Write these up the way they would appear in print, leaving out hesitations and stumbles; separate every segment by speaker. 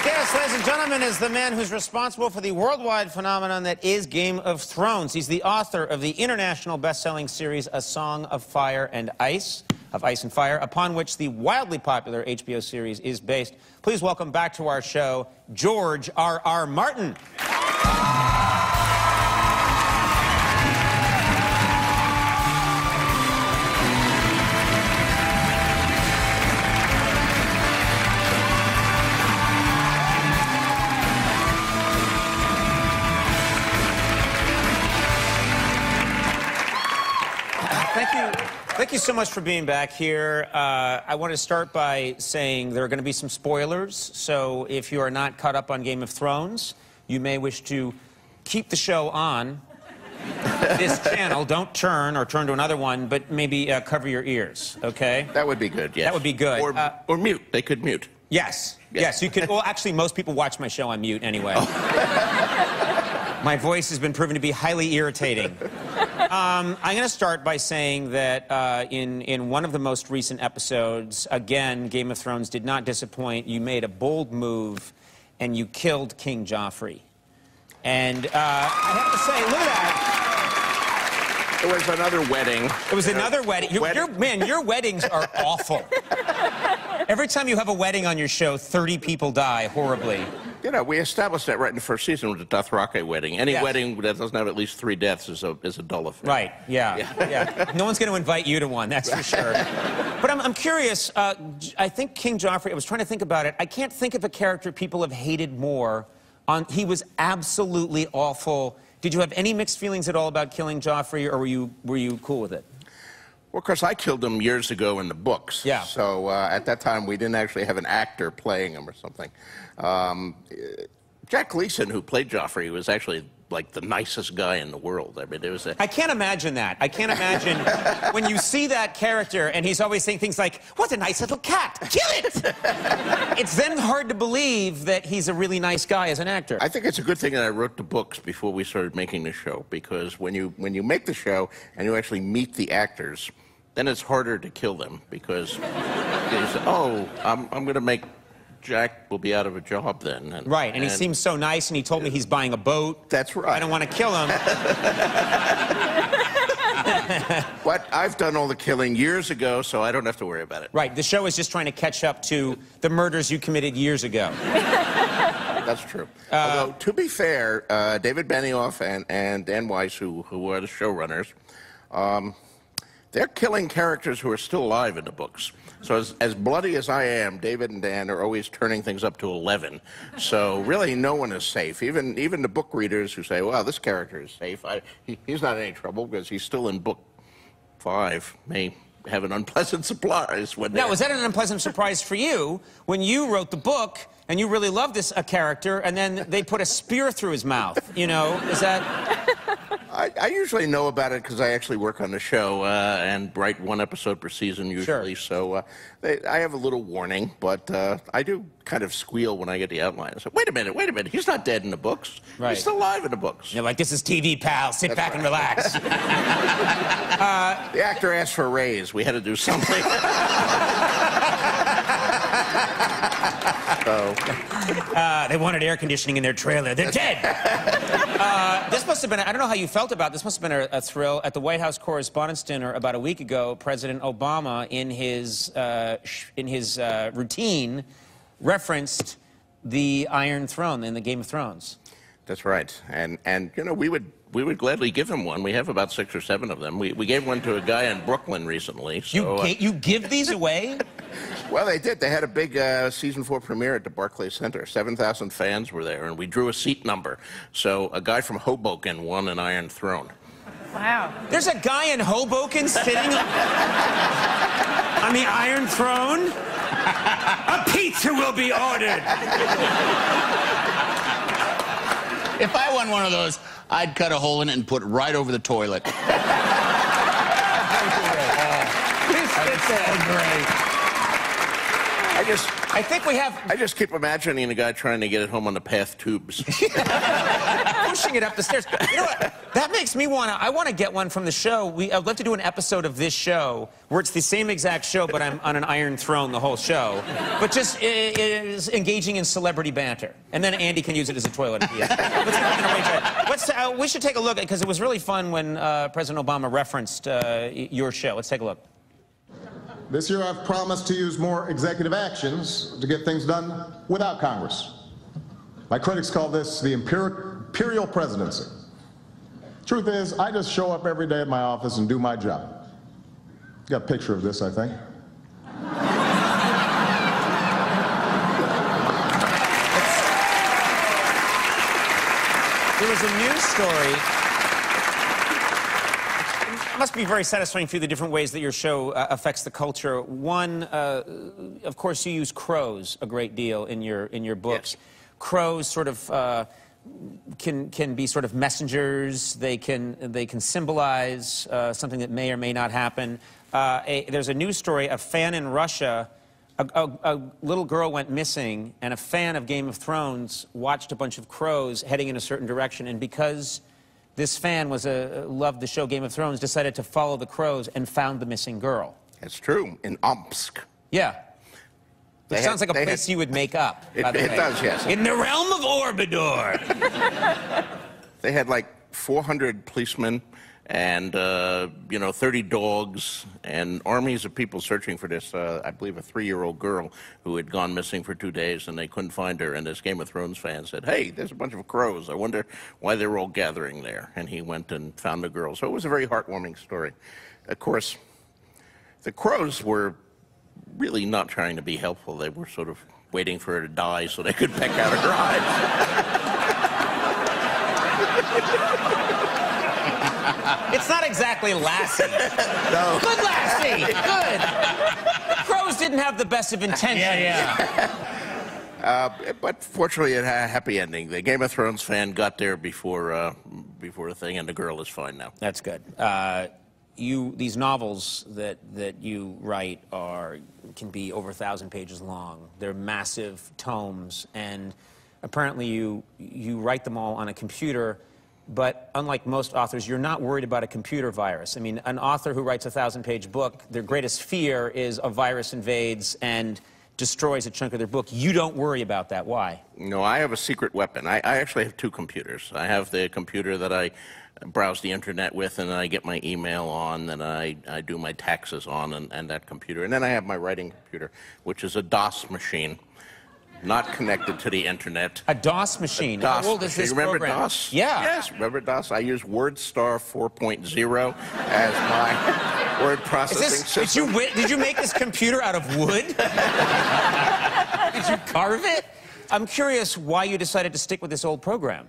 Speaker 1: guest, ladies and gentlemen, is the man who's responsible for the worldwide phenomenon that is Game of Thrones. He's the author of the international best-selling series A Song of Fire and Ice, and Fire, upon which the wildly popular HBO series is based. Please welcome back to our show, George R.R. Martin. Thank you so much for being back here. I want to start by saying there are going to be some spoilers, so if you are not caught up on Game of Thrones, you may wish to keep the show on this channel. Don't turn or turn to another one, but maybe cover your ears, okay?
Speaker 2: That would be good, yes.
Speaker 1: That would be good.
Speaker 2: Or mute. They could mute.
Speaker 1: Yes. Yes, you could. Well, actually, most people watch my show on mute anyway. Oh. My voice has been proven to be highly irritating. I'm going to start by saying that in one of the most recent episodes, again, Game of Thrones did not disappoint. You made a bold move, and you killed King Joffrey. And I have to say, look at that.
Speaker 2: It was another wedding.
Speaker 1: It was another wedding. Man, your weddings are awful. Every time you have a wedding on your show, 30 people die horribly.
Speaker 2: You know, we established that right in the first season with the Dothraki wedding. Any wedding that doesn't have at least 3 deaths is a dull affair.
Speaker 1: Right, yeah. No one's going to invite you to one, that's for sure. But I'm curious, I think King Joffrey, I was trying to think about it, I can't think of a character people have hated more. He was absolutely awful. Did you have any mixed feelings at all about killing Joffrey, or were you cool with it?
Speaker 2: Well, of course, I killed him years ago in the books.
Speaker 1: Yeah.
Speaker 2: So at that time, we didn't actually have an actor playing him or something. Jack Gleason, who played Joffrey, was actually like the nicest guy in the world. I mean, there was
Speaker 1: I can't imagine that. I can't imagine when you see that character and he's always saying things like, "What a nice little cat! Kill it!" It's then hard to believe that he's a really nice guy as an actor.
Speaker 2: I think it's a good thing that I wrote the books before we started making the show, because when you make the show and you actually meet the actors, then it's harder to kill them, because you say, "Oh, I'm going to make Jack will be out of a job then."
Speaker 1: And he seems so nice, and he told me he's buying a boat.
Speaker 2: That's right.
Speaker 1: I don't want to kill him.
Speaker 2: But I've done all the killing years ago, so I don't have to worry about it.
Speaker 1: Right. The show is just trying to catch up to the murders you committed years ago.
Speaker 2: That's true. Although, to be fair, David Benioff and Dan Weiss, who are the showrunners, they're killing characters who are still alive in the books. So as bloody as I am, David and Dan are always turning things up to 11. So really, no one is safe. Even the book readers who say, "Well, this character is safe. He's not in any trouble because he's still in book 5," may have an unpleasant surprise when.
Speaker 1: Now, was that an unpleasant surprise for you when you wrote the book and you really loved this character, and then they put a spear through his mouth? You know, is that?
Speaker 2: I usually know about it because I actually work on the show and write 1 episode per season usually. Sure. So I have a little warning, but I do kind of squeal when I get the outline. I say, wait a minute, he's not dead in the books.
Speaker 1: Right.
Speaker 2: He's still alive in the books.
Speaker 1: You're like, this is TV, pal. Sit back and relax.
Speaker 2: The actor asked for a raise. We had to do something.
Speaker 1: They wanted air conditioning in their trailer. They're dead. This must have been, I don't know how you felt about this, must have been a thrill. At the White House Correspondents' Dinner about a week ago, President Obama, in his routine, referenced the Iron Throne in the Game of Thrones.
Speaker 2: That's right. And you know, we would gladly give him one. We have about 6 or 7 of them. We gave one to a guy in Brooklyn recently. So,
Speaker 1: you give these away?
Speaker 2: Well, they did. They had a big season 4 premiere at the Barclays Center. 7,000 fans were there, and we drew a seat number. So a guy from Hoboken won an Iron Throne.
Speaker 3: Wow.
Speaker 1: There's a guy in Hoboken sitting on the Iron Throne? A pizza will be ordered.
Speaker 4: If I won one of those, I'd cut a hole in it and put it right over the toilet.
Speaker 1: This is so great.
Speaker 2: I just
Speaker 1: I think we have...
Speaker 2: I just keep imagining a guy trying to get it home on the path tubes.
Speaker 1: Pushing it up the stairs. You know what? That makes me want to... I want to get one from the show. I'd love to do an episode of this show where it's the same exact show, but I'm on an iron throne the whole show. But just it is engaging in celebrity banter. And then Andy can use it as a toilet at the end. We should take a look, because it was really fun when President Obama referenced your show. Let's take a look.
Speaker 3: This year, I've promised to use more executive actions to get things done without Congress. My critics call this the imperial presidency. Truth is, I just show up every day at my office and do my job. You got a picture of this, I think.
Speaker 1: There was a news story. It must be very satisfying for you, the different ways that your show affects the culture. One, of course, you use crows a great deal in your books. Yes. Crows sort of can be sort of messengers. They can symbolize something that may or may not happen. There's a news story. A fan in Russia, a little girl went missing, and a fan of Game of Thrones watched a bunch of crows heading in a certain direction, and because this fan loved the show Game of Thrones, decided to follow the crows and found the missing girl.
Speaker 2: That's true, in Omsk.
Speaker 1: Yeah. It sounds like a place you would make up.
Speaker 2: It does, yes.
Speaker 1: In the realm of Orbidor.
Speaker 2: They had like 400 policemen and, 30 dogs and armies of people searching for this, I believe, a 3-year-old girl who had gone missing for 2 days, and they couldn't find her. And this Game of Thrones fan said, hey, there's a bunch of crows. I wonder why they're all gathering there. And he went and found the girl. So it was a very heartwarming story. Of course, the crows were really not trying to be helpful. They were sort of waiting for her to die so they could peck out her eyes.
Speaker 1: It's not exactly Lassie.
Speaker 2: No.
Speaker 1: Good Lassie! Good! The crows didn't have the best of intentions.
Speaker 2: Yeah. But fortunately, it had a happy ending. The Game of Thrones fan got there before the thing, and the girl is fine now.
Speaker 1: That's good. These novels that you write can be over 1,000 pages long. They're massive tomes, and apparently you write them all on a computer. But unlike most authors, you're not worried about a computer virus. I mean, an author who writes a 1,000-page book, their greatest fear is a virus invades and destroys a chunk of their book. You don't worry about that. Why?
Speaker 2: No, I have a secret weapon. I actually have 2 computers. I have the computer that I browse the internet with, and I get my email on, and I do my taxes on, and that computer. And then I have my writing computer, which is a DOS machine. Not connected to the internet.
Speaker 1: A DOS machine.
Speaker 2: DOS
Speaker 1: How old is this
Speaker 2: Remember
Speaker 1: program?
Speaker 2: DOS?
Speaker 1: Yeah.
Speaker 2: Yes, remember DOS? I use WordStar 4.0 as my word processing system.
Speaker 1: Did you make this computer out of wood? Did you carve it? I'm curious why you decided to stick with this old program.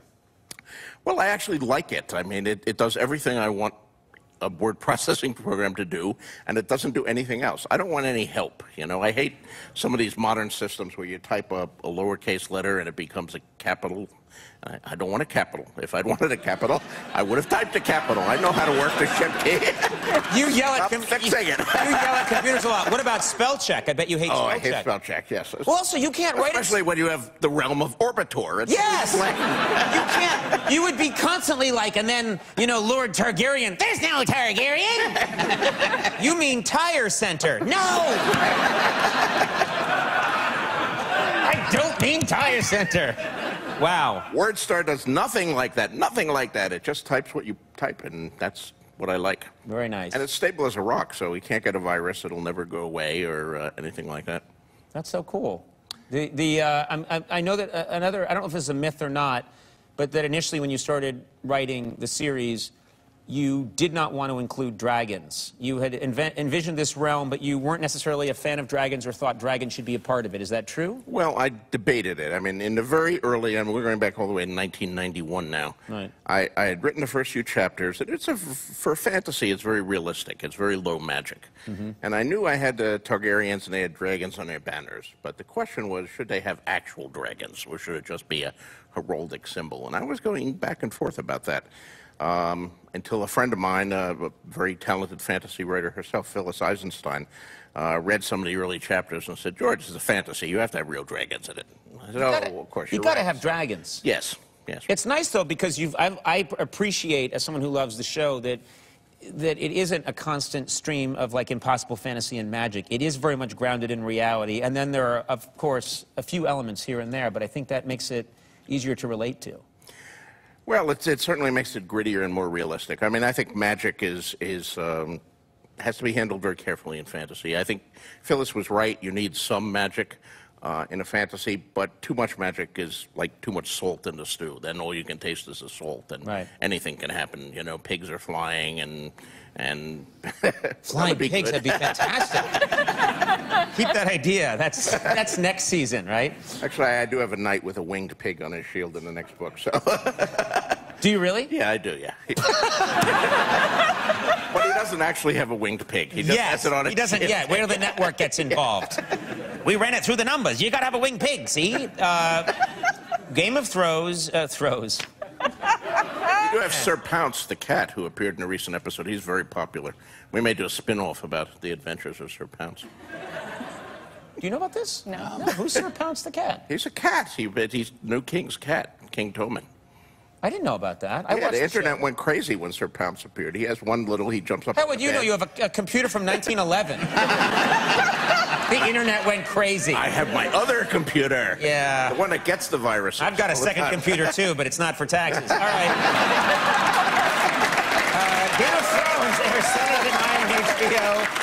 Speaker 2: Well, I actually like it. I mean, it does everything I want a word processing program to do, and it doesn't do anything else. I don't want any help, I hate some of these modern systems where you type a lowercase letter and it becomes a capital. I don't want a capital. If I'd wanted a capital, I would have typed a capital. I know how to work the shift key.
Speaker 1: You yell at
Speaker 2: fixing it.
Speaker 1: You yell at computers a lot. What about spell check? I bet you hate spell check.
Speaker 2: Oh, I hate spell check, yes.
Speaker 1: Well, also, you can't write it.
Speaker 2: Especially when you have the realm of Orbitor.
Speaker 1: Yes! You can't. You would be constantly like, and then, Lord Targaryen. There's no Targaryen! You mean Tire Center. No! I don't mean Tire Center. Wow.
Speaker 2: WordStar does nothing like that. Nothing like that. It just types what you type, and that's what I like.
Speaker 1: Very nice.
Speaker 2: And it's stable as a rock, so you can't get a virus. It'll never go away or anything like that.
Speaker 1: That's so cool. I know that I don't know if this is a myth or not, but that initially when you started writing the series, you did not want to include dragons. You had envisioned this realm, but you weren't necessarily a fan of dragons or thought dragons should be a part of it. Is that true?
Speaker 2: Well, I debated it. I mean, in the very early, we're going back all the way to 1991 now.
Speaker 1: Right.
Speaker 2: I had written the first few chapters. And for fantasy, it's very realistic. It's very low magic. Mm-hmm. And I knew I had the Targaryens and they had dragons on their banners. But the question was, should they have actual dragons, or should it just be a heraldic symbol? And I was going back and forth about that. Until a friend of mine, a very talented fantasy writer herself, Phyllis Eisenstein, read some of the early chapters and said, George, this is a fantasy. You have to have real dragons in it. I said, oh, of course
Speaker 1: you
Speaker 2: you're
Speaker 1: got to
Speaker 2: right.
Speaker 1: have dragons.
Speaker 2: Yes, yes.
Speaker 1: It's nice, though, because I appreciate, as someone who loves the show, that it isn't a constant stream of, like, impossible fantasy and magic. It is very much grounded in reality. And then there are, of course, a few elements here and there, but I think that makes it easier to relate to.
Speaker 2: Well, it certainly makes it grittier and more realistic. I mean, I think magic has to be handled very carefully in fantasy. I think Phyllis was right. You need some magic in a fantasy, but too much magic is like too much salt in the stew. Then all you can taste is the salt, and anything can happen. You know, pigs are flying, and
Speaker 1: flying pigs would be fantastic. Keep that idea. That's next season, right?
Speaker 2: Actually, I do have a knight with a winged pig on his shield in the next book. So.
Speaker 1: Do you really?
Speaker 2: Yeah, I do. Yeah. But he doesn't actually have a winged pig. He just has it on his
Speaker 1: he doesn't yet. Wait till the network gets involved. We ran it through the numbers. You got to have a winged pig, see? Game of Thrones, throws.
Speaker 2: We do have Sir Pounce the cat, who appeared in a recent episode. He's very popular. We may do a spin-off about the adventures of Sir Pounce.
Speaker 1: Do you know about this?
Speaker 5: No.
Speaker 1: Who's Sir Pounce the cat?
Speaker 2: He's a cat. He's New King's cat, King Tommen.
Speaker 1: I didn't know about that.
Speaker 2: Yeah, the internet went crazy when Sir Pounce appeared. He has one little, he jumps up.
Speaker 1: How would you know? You have a computer from 1911. The internet went crazy.
Speaker 2: I have my other computer.
Speaker 1: Yeah.
Speaker 2: The one that gets the virus.
Speaker 1: I've got a second computer, too, but it's not for taxes. All right. Game of Thrones airs Sunday tonight on HBO.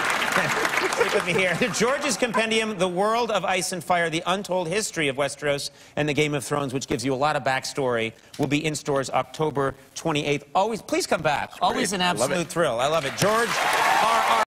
Speaker 1: Stick with me here. George's Compendium, The World of Ice and Fire, The Untold History of Westeros and the Game of Thrones, which gives you a lot of backstory, will be in stores October 28th. Always, please come back. Always an absolute thrill. I love it. George R.R.